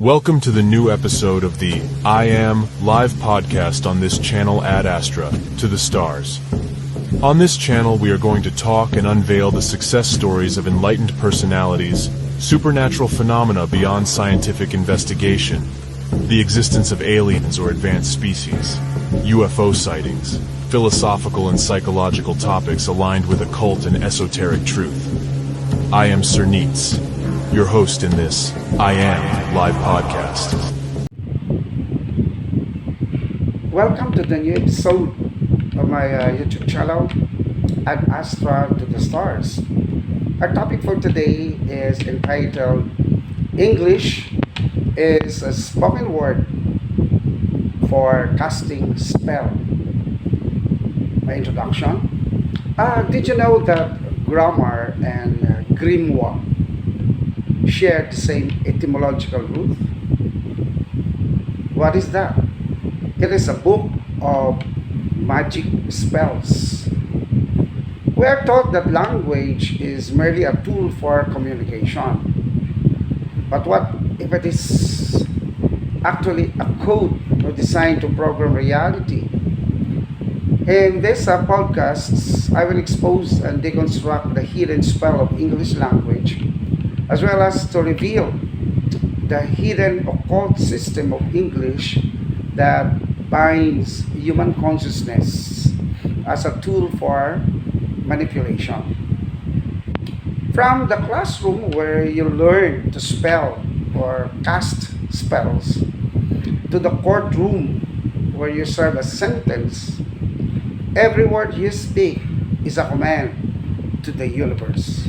Welcome to the new episode of the I Am live podcast on this channel at Astra, to the stars. On this channel we are going to talk and unveil the success stories of enlightened personalities, supernatural phenomena beyond scientific investigation, the existence of aliens or advanced species, UFO sightings, philosophical and psychological topics aligned with occult and esoteric truth. I am Sir Neats, your host in this I Am live podcast. Welcome to the new episode of my YouTube channel at Astra to the Stars. Our topic for today is entitled English is a spoken word for casting spell. My introduction. Did you know that grammar and grimoire share the same etymological root? What is that? It is a book of magic spells. We are taught that language is merely a tool for communication. But what if it is actually a code or designed to program reality? In this podcast, I will expose and deconstruct the hidden spell of English language, as well as to reveal the hidden occult system of English that binds human consciousness as a tool for manipulation. From the classroom where you learn to spell or cast spells, to the courtroom where you serve a sentence, every word you speak is a command to the universe.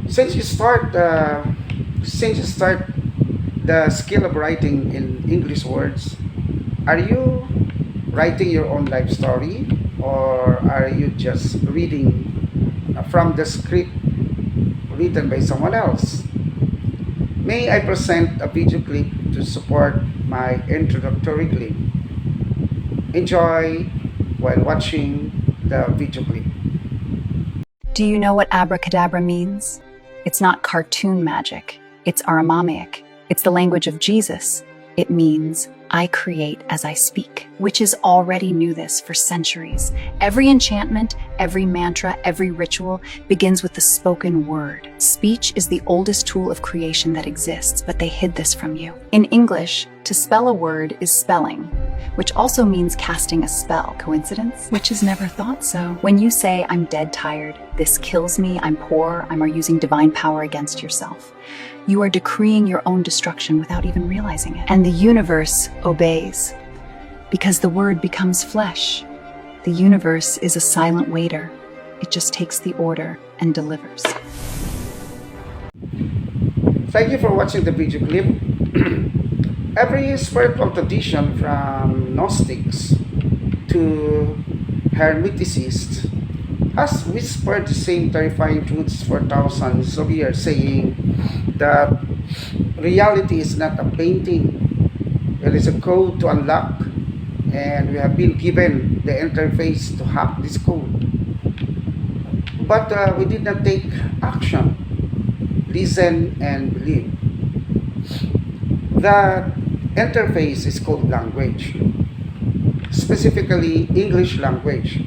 Since you start the skill of writing in English words, are you writing your own life story, or are you just reading from the script written by someone else? May I present a video clip to support my introductory clip. Enjoy while watching the video clip. Do you know what abracadabra means? It's not cartoon magic. It's Aramaic. It's the language of Jesus. It means, I create as I speak. Witches already knew this for centuries. Every enchantment, every mantra, every ritual begins with the spoken word. Speech is the oldest tool of creation that exists, but they hid this from you. In English, to spell a word is spelling, which also means casting a spell. Coincidence? Witches never thought so. When you say, I'm dead tired, this kills me, I'm poor, I'm using divine power against yourself, you are decreeing your own destruction without even realizing it. And the universe obeys, because the word becomes flesh. The universe is a silent waiter. It just takes the order and delivers. Thank you for watching the video clip. Every spiritual tradition, from Gnostics to Hermeticists, has whispered the same terrifying truths for thousands of years, saying that reality is not a painting, it is a code to unlock, and we have been given the interface to hack this code. But we did not take action, listen, and believe. The interface is called language, specifically English language.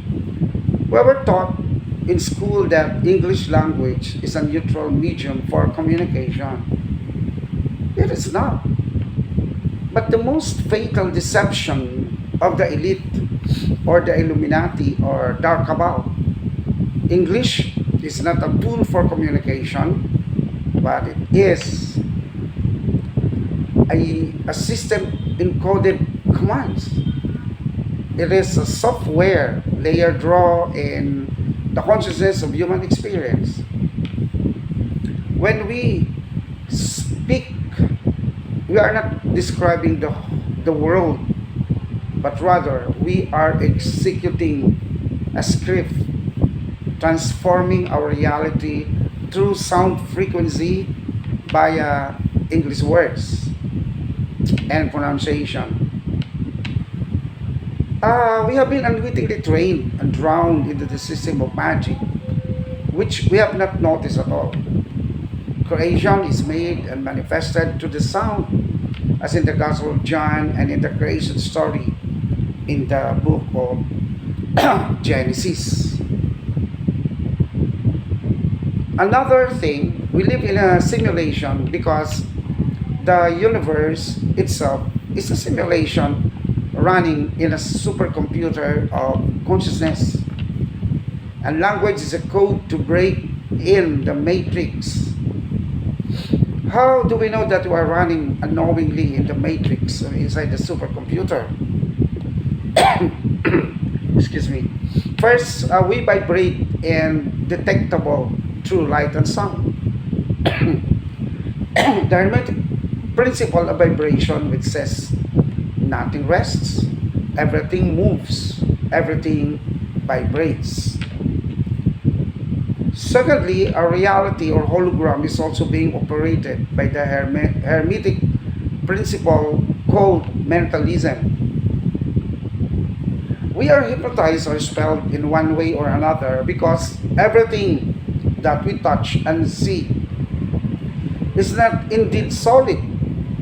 We were taught in school that English language is a neutral medium for communication. It is not. But the most fatal deception of the elite or the Illuminati or dark cabal, English is not a tool for communication, but it is a system encoded commands. It is a software layer draw in the consciousness of human experience. When we speak, we are not describing the world, but rather we are executing a script, transforming our reality through sound frequency via English words and pronunciation. We have been unwittingly trained and drowned into the system of magic, which we have not noticed at all. Creation is made and manifested through the sound, as in the Gospel of John and in the creation story in the book of Genesis. Another thing, we live in a simulation because the universe itself is a simulation running in a supercomputer of consciousness. And language is a code to break in the matrix. How do we know that we are running unknowingly in the matrix inside the supercomputer? Excuse me. First, we vibrate and detectable through light and sound. The Hermetic principle of vibration, which says nothing rests, everything moves, everything vibrates. Secondly, a reality or hologram is also being operated by the Hermetic principle called mentalism. We are hypnotized or spelled in one way or another because everything that we touch and see is not indeed solid,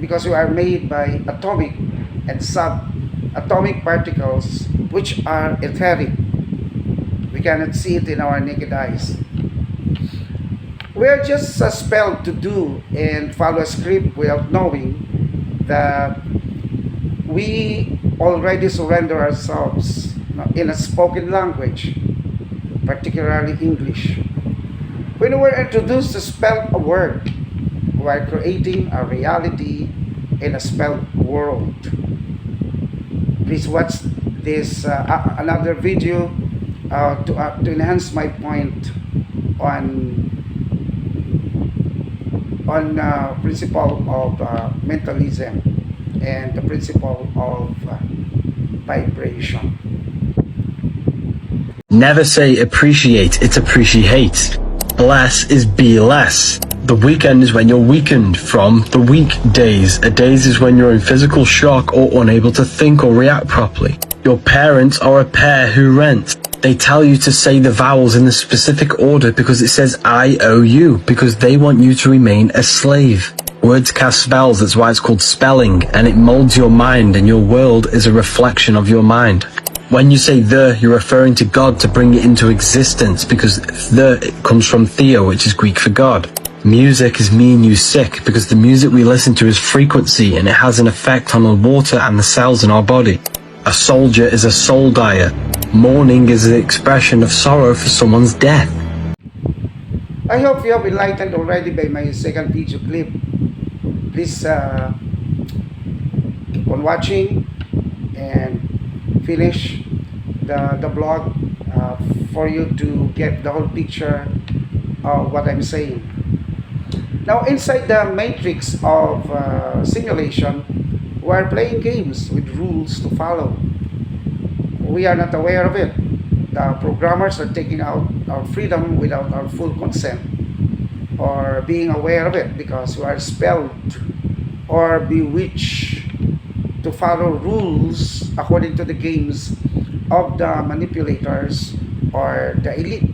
because we are made by atomic and subatomic particles which are etheric. We cannot see it in our naked eyes. We are just spelled to do and follow a script without knowing that we already surrender ourselves in a spoken language, particularly English. When we're introduced to spell a word, we are creating a reality in a spelled world. Please watch this another video to enhance my point on principle of mentalism and the principle of vibration. Never say appreciate, it's appreciate. Bless is be less. The weekend is when you're weakened from the weekdays. A daze is when you're in physical shock or unable to think or react properly. Your parents are a pair who rent. They tell you to say the vowels in the specific order because it says I-O-U, because they want you to remain a slave. Words cast spells, that's why it's called spelling, and it molds your mind, and your world is a reflection of your mind. When you say the, you're referring to God to bring it into existence, because it comes from theo, which is Greek for God. Music is me and you sick, because the music we listen to is frequency, and it has an effect on the water and the cells in our body. A soldier is a soul dyer. Mourning is the expression of sorrow for someone's death. I hope you have enlightened already by my second video clip. Please keep on watching and finish the vlog for you to get the whole picture of what I'm saying. Now, inside the matrix of simulation, we are playing games with rules to follow. We are not aware of it. The programmers are taking out our freedom without our full consent or being aware of it, because we are spelled or bewitched to follow rules according to the games of the manipulators or the elite.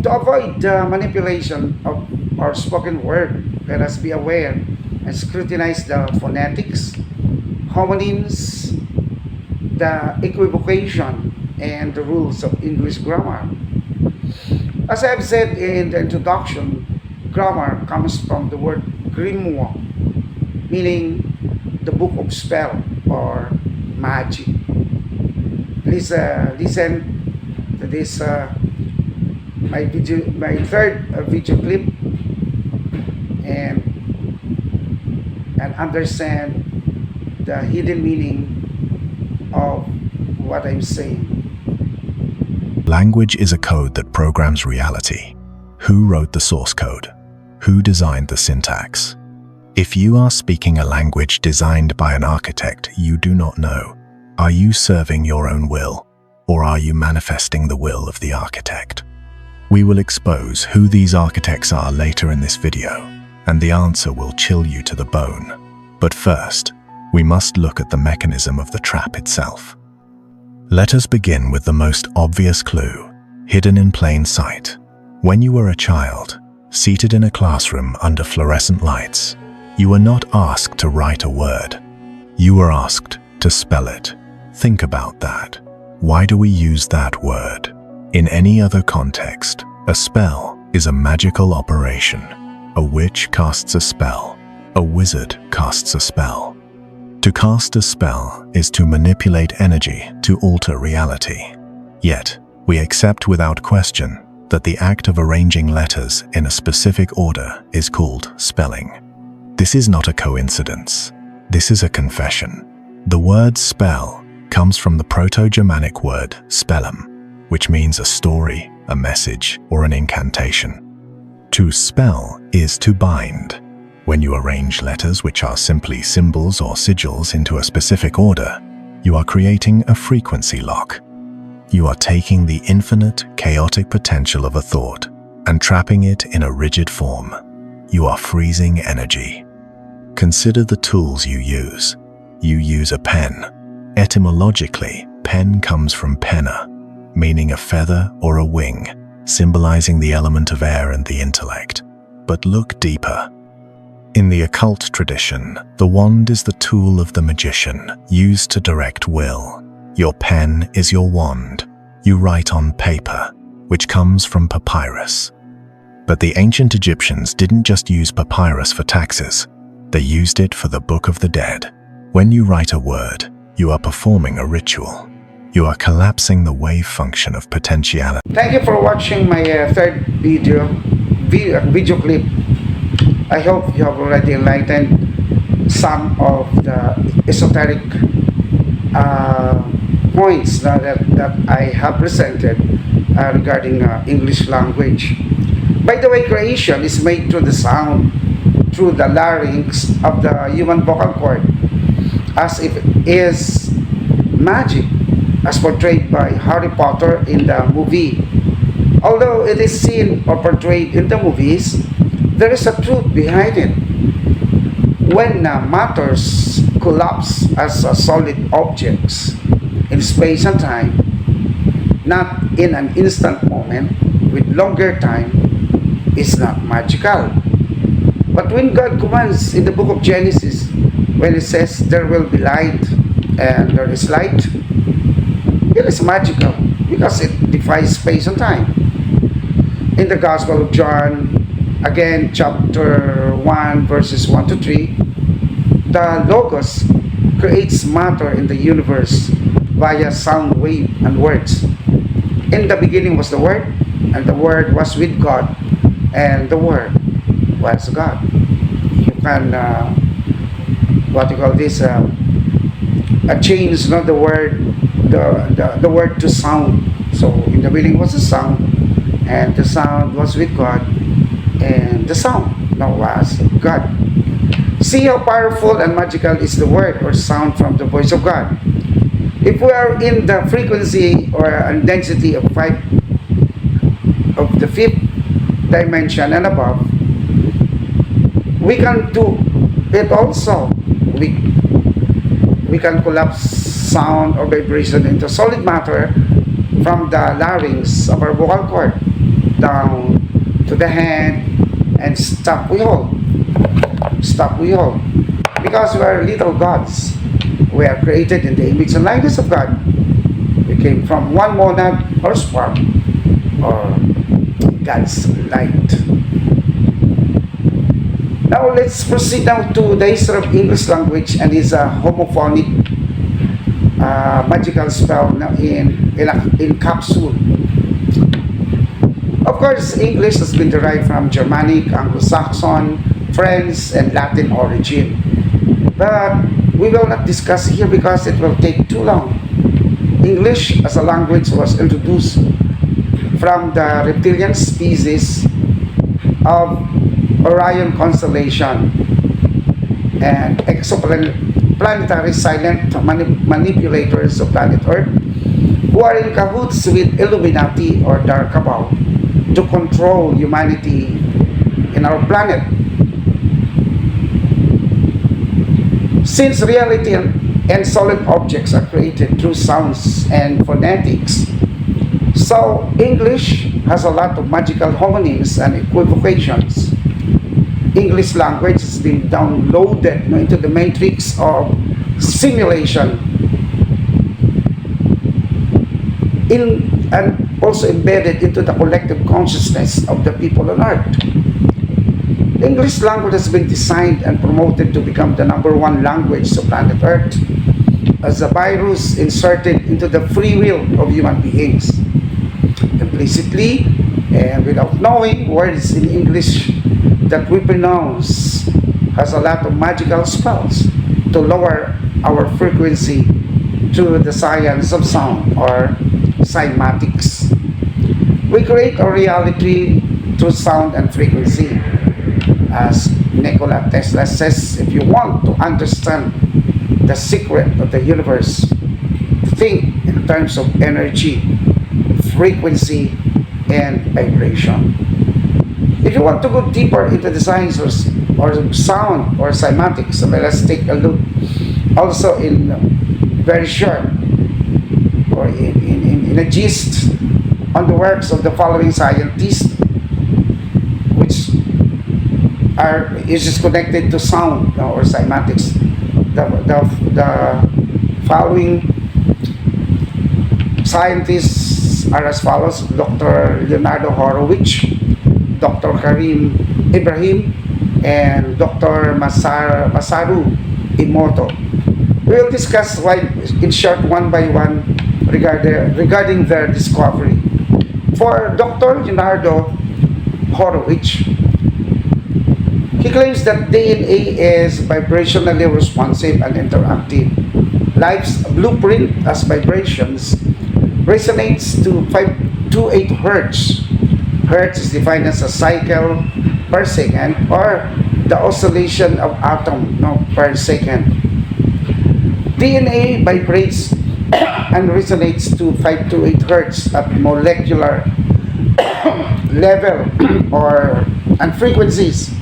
To avoid the manipulation of our spoken word, let us be aware and scrutinize the phonetics, homonyms, the equivocation, and the rules of English grammar. As I have said in the introduction, grammar comes from the word grimoire, meaning the book of spell or magic. Please listen to this my third video clip and understand the hidden meaning of what I'm saying. Language is a code that programs reality. Who wrote the source code? Who designed the syntax? If you are speaking a language designed by an architect you do not know, are you serving your own will, or are you manifesting the will of the architect? We will expose who these architects are later in this video, and the answer will chill you to the bone. But first, we must look at the mechanism of the trap itself. Let us begin with the most obvious clue, hidden in plain sight. When you were a child, seated in a classroom under fluorescent lights. You were not asked to write a word. You were asked to spell it. Think about that. Why do we use that word? In any other context, a spell is a magical operation. A witch casts a spell. A wizard casts a spell. To cast a spell is to manipulate energy to alter reality. Yet, we accept without question that the act of arranging letters in a specific order is called spelling. This is not a coincidence. This is a confession. The word spell comes from the Proto-Germanic word spellum, which means a story, a message, or an incantation. To spell is to bind. When you arrange letters which are simply symbols or sigils into a specific order, you are creating a frequency lock. You are taking the infinite, chaotic potential of a thought and trapping it in a rigid form. You are freezing energy. Consider the tools you use. You use a pen. Etymologically, pen comes from penna, meaning a feather or a wing, symbolizing the element of air and the intellect. But look deeper. In the occult tradition, the wand is the tool of the magician, used to direct will. Your pen is your wand. You write on paper, which comes from papyrus. But the ancient Egyptians didn't just use papyrus for taxes. They used it for the Book of the Dead. When you write a word, you are performing a ritual. You are collapsing the wave function of potentiality. Thank you for watching my third video clip. I hope you have already enlightened some of the esoteric points that I have presented regarding English language. By the way, creation is made through the sound, through the larynx of the human vocal cord, as if it is magic, as portrayed by Harry Potter in the movie. Although it is seen or portrayed in the movies, there is a truth behind it. When matters collapse as solid objects in space and time, not in an instant moment, with longer time, is not magical. But when God commands in the book of Genesis, when it says there will be light and there is light, it is magical because it defies space and time. In the Gospel of John, again, chapter 1, verses 1 to 3, the Logos creates matter in the universe via sound wave and words. In the beginning was the Word, and the Word was with God, and the Word was God. You can, change the word, the word to sound. So in the beginning was the sound, and the sound was with God, and the sound now was God. See how powerful and magical is the word or sound from the voice of God. If we are in the frequency or density of the fifth dimension and above, we can do it also. We can collapse sound or vibration into solid matter from the larynx of our vocal cord down to the hand and stop we hold. Because we are little gods. We are created in the image and likeness of God. We came from one monad or spark, or God's light. Now let's proceed now to the history of English language and its homophonic magical spell in capsule. Of course, English has been derived from Germanic, Anglo-Saxon, French, and Latin origin. But we will not discuss here because it will take too long. English as a language was introduced from the reptilian species of Orion constellation and exoplanetary silent manipulators of planet Earth who are in cahoots with Illuminati or Dark Cabal to control humanity in our planet. Since reality and solid objects are created through sounds and phonetics, So English has a lot of magical homonyms and equivocations. English language has been downloaded into the matrix of simulation and also embedded into the collective consciousness of the people on earth. English language has been designed and promoted to become the #1 language of planet Earth as a virus inserted into the free will of human beings. Implicitly and without knowing, words in English that we pronounce has a lot of magical spells to lower our frequency through the science of sound or cymatics. We create our reality through sound and frequency. As Nikola Tesla says, if you want to understand the secret of the universe, think in terms of energy, frequency, and vibration. If you want to go deeper into the science or sound or cymatics, so let us take a look also in very short or in a gist on the works of the following scientists, which is just connected to sound or cymatics. The following scientists are as follows: Dr. Leonardo Horowitz, Dr. Karim Ibrahim, and Dr. Masaru Emoto. We will discuss in short one by one regarding their discovery. For Dr. Leonardo Horowitz, he claims that DNA is vibrationally responsive and interactive. Life's blueprint as vibrations resonates to 528 Hertz. Hertz is defined as a cycle per second or the oscillation of atom per second. DNA vibrates and resonates to 528 Hertz at molecular level and frequencies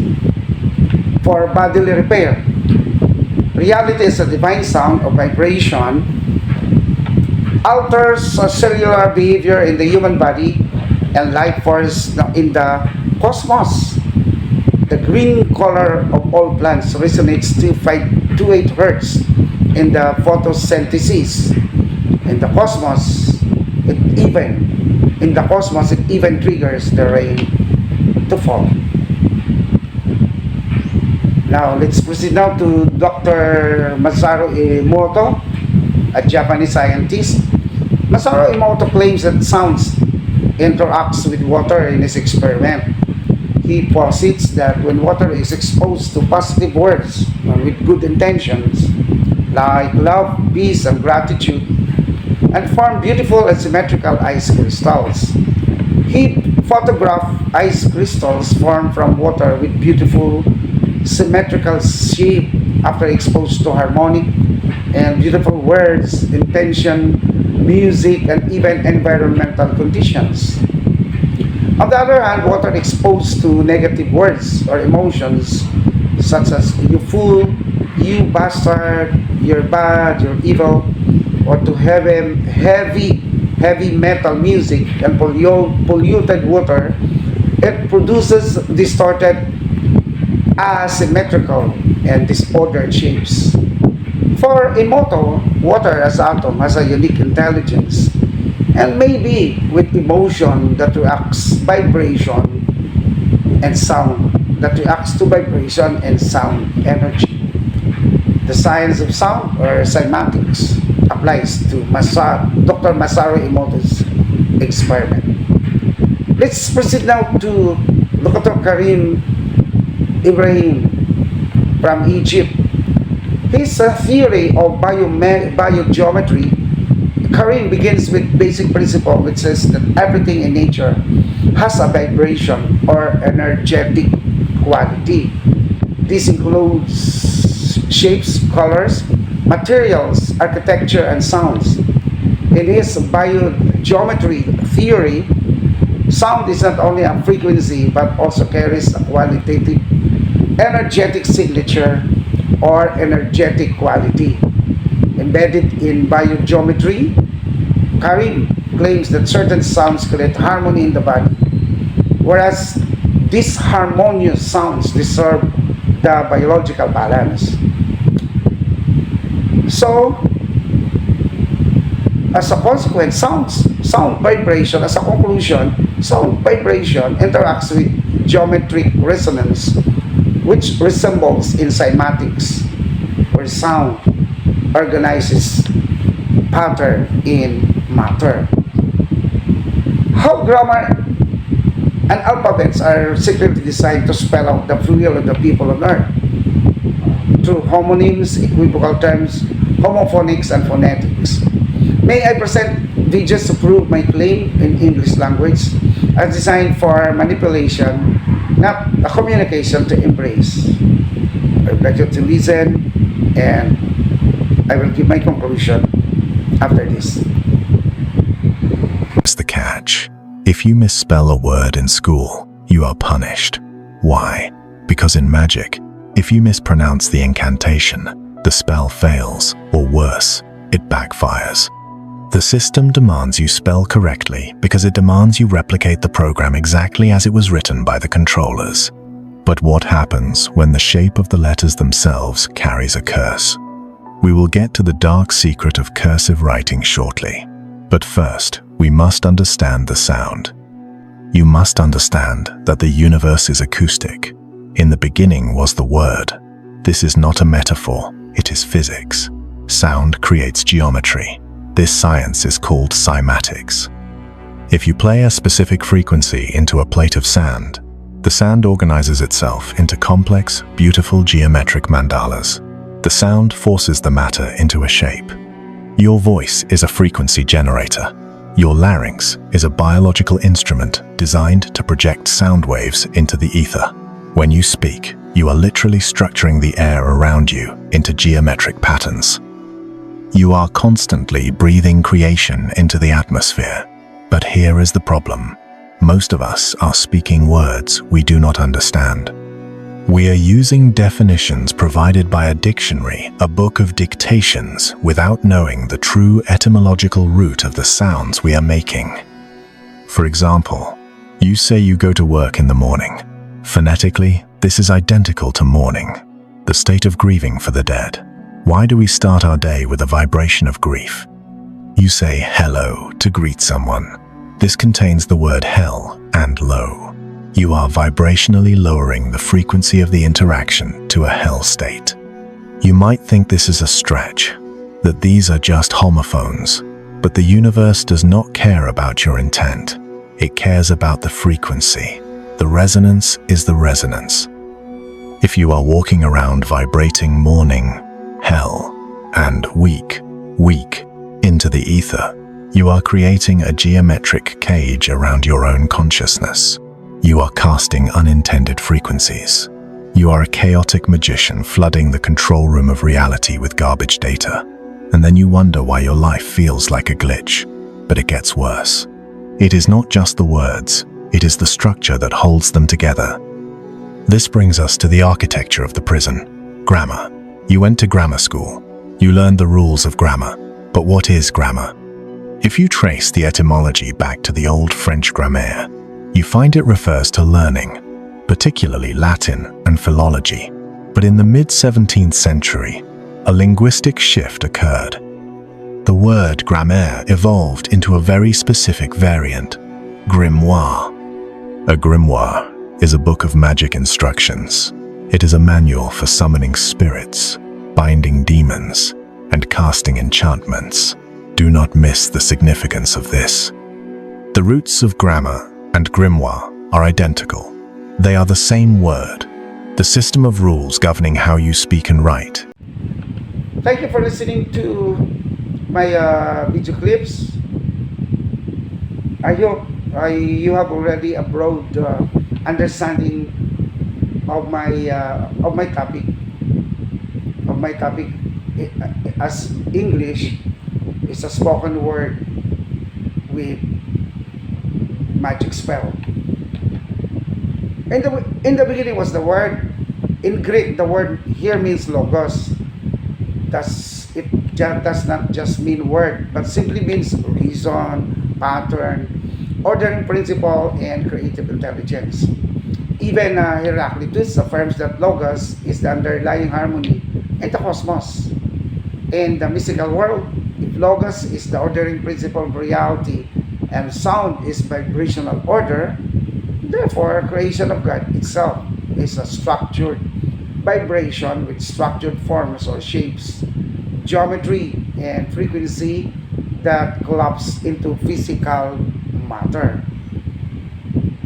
for bodily repair. Reality is a divine sound of vibration, alters cellular behavior in the human body and life force in the cosmos. The green color of all plants resonates to 528 Hertz in the photosynthesis. In the cosmos, it even triggers the rain to fall. Now, let's proceed now to Dr. Masaru Emoto, a Japanese scientist. Masaru Emoto claims that sounds interacts with water in his experiment. He posits that when water is exposed to positive words with good intentions, like love, peace, and gratitude, and form beautiful and symmetrical ice crystals. He photographed ice crystals formed from water with beautiful symmetrical shape after exposed to harmonic and beautiful words, intention, music, and even environmental conditions. On the other hand, water exposed to negative words or emotions such as you fool, you bastard, you're bad, you're evil, or to heavy metal music and polluted water, it produces distorted, asymmetrical, and disordered shapes. For Emoto, water as atom has a unique intelligence and maybe with emotion that reacts to vibration and sound energy. The science of sound or cymatics applies to Dr. Masaru Emoto's experiment. Let's proceed now to Dr. Karim Ibrahim from Egypt. His theory of biogeometry, Karim begins with basic principle which says that everything in nature has a vibration or energetic quality. This includes shapes, colors, materials, architecture, and sounds. In his biogeometry theory, sound is not only a frequency but also carries a qualitative energetic signature or energetic quality. Embedded in biogeometry, Karim claims that certain sounds create harmony in the body, whereas these harmonious sounds disturb the biological balance. So, as a consequence, sound vibration, as a conclusion, sound vibration interacts with geometric resonance, which resembles in cymatics, where sound organizes pattern in matter. How grammar and alphabets are secretly designed to spell out the will of the people on earth through homonyms, equivocal terms, homophonics, and phonetics. May I present videos to prove my claim in English language as designed for manipulation, not a communication to embrace. I would like you to listen, and I will give my conclusion after this. Here's the catch. If you misspell a word in school, you are punished. Why? Because in magic, if you mispronounce the incantation, the spell fails, or worse, it backfires. The system demands you spell correctly because it demands you replicate the program exactly as it was written by the controllers. But what happens when the shape of the letters themselves carries a curse? We will get to the dark secret of cursive writing shortly. But first, we must understand the sound. You must understand that the universe is acoustic. In the beginning was the word. This is not a metaphor, it is physics. Sound creates geometry. This science is called cymatics. If you play a specific frequency into a plate of sand, the sand organizes itself into complex, beautiful geometric mandalas. The sound forces the matter into a shape. Your voice is a frequency generator. Your larynx is a biological instrument designed to project sound waves into the ether. When you speak, you are literally structuring the air around you into geometric patterns. You are constantly breathing creation into the atmosphere. But here is the problem. Most of us are speaking words we do not understand. We are using definitions provided by a dictionary, a book of dictations, without knowing the true etymological root of the sounds we are making. For example, you say you go to work in the morning. Phonetically, this is identical to mourning, the state of grieving for the dead. Why do we start our day with a vibration of grief? You say hello to greet someone. This contains the word hell and low. You are vibrationally lowering the frequency of the interaction to a hell state. You might think this is a stretch, that these are just homophones, but the universe does not care about your intent. It cares about the frequency. The resonance is the resonance. If you are walking around vibrating mourning, hell, and weak into the ether, you are creating a geometric cage around your own consciousness. You are casting unintended frequencies. You are a chaotic magician flooding the control room of reality with garbage data. And then you wonder why your life feels like a glitch. But it gets worse. It is not just the words, it is the structure that holds them together. This brings us to the architecture of the prison. Grammar. You went to grammar school. You learned the rules of grammar. But what is grammar? If you trace the etymology back to the old French grammaire, you find it refers to learning, particularly Latin and philology. But in the mid-17th century, a linguistic shift occurred. The word grammaire evolved into a very specific variant, grimoire. A grimoire is a book of magic instructions. It is a manual for summoning spirits, binding demons, and casting enchantments. Do not miss the significance of this. The roots of grammar and grimoire are identical. They are the same word, the system of rules governing how you speak and write. Thank you for listening to my video clips. I hope you have already a broad understanding of my topic. As English is a spoken word with magic spell. In the beginning was the word. In Greek, the word here means logos. It does not just mean word, but simply means reason, pattern, ordering principle, and creative intelligence. Even Heraclitus affirms that Logos is the underlying harmony in the cosmos. In the mystical world, if Logos is the ordering principle of reality and sound is vibrational order, therefore creation of God itself is a structured vibration with structured forms or shapes, geometry, and frequency that collapse into physical matter.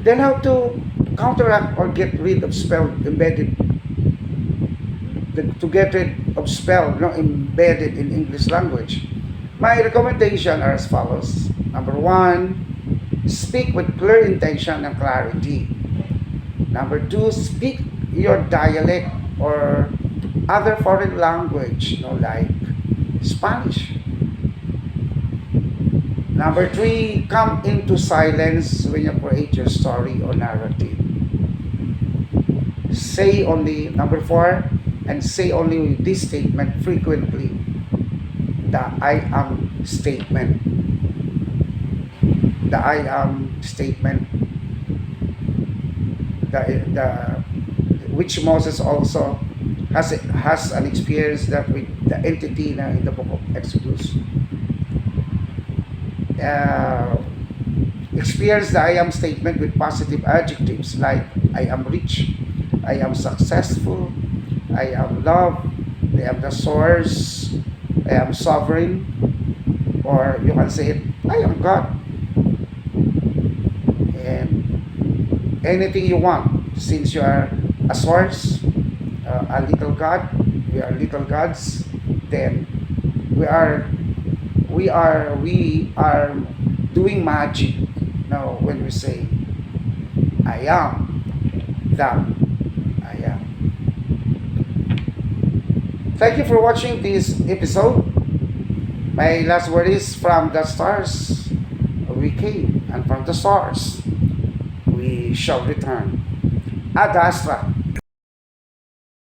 Then how to counteract or get rid of spell embedded to get rid of spell embedded in English language. My recommendation are as follows. Number one, speak with clear intention and clarity. Number two, speak your dialect or other foreign language, like Spanish. Number three, come into silence when you create your story or narrative. Say only, number four, and say only this statement frequently, the I am statement. The I am statement, the which Moses also has an experience that with the entity in the book of Exodus. Experience the I am statement with positive adjectives like I am rich, I am successful, I am love, I am the source, I am sovereign, or you can say it, I am God. And anything you want, since you are a source, a little God, we are little gods, then we are doing magic now when we say I am that I am. Thank you for watching this episode. My last word is, from the stars we came, and from the stars we shall return. Ad Astra.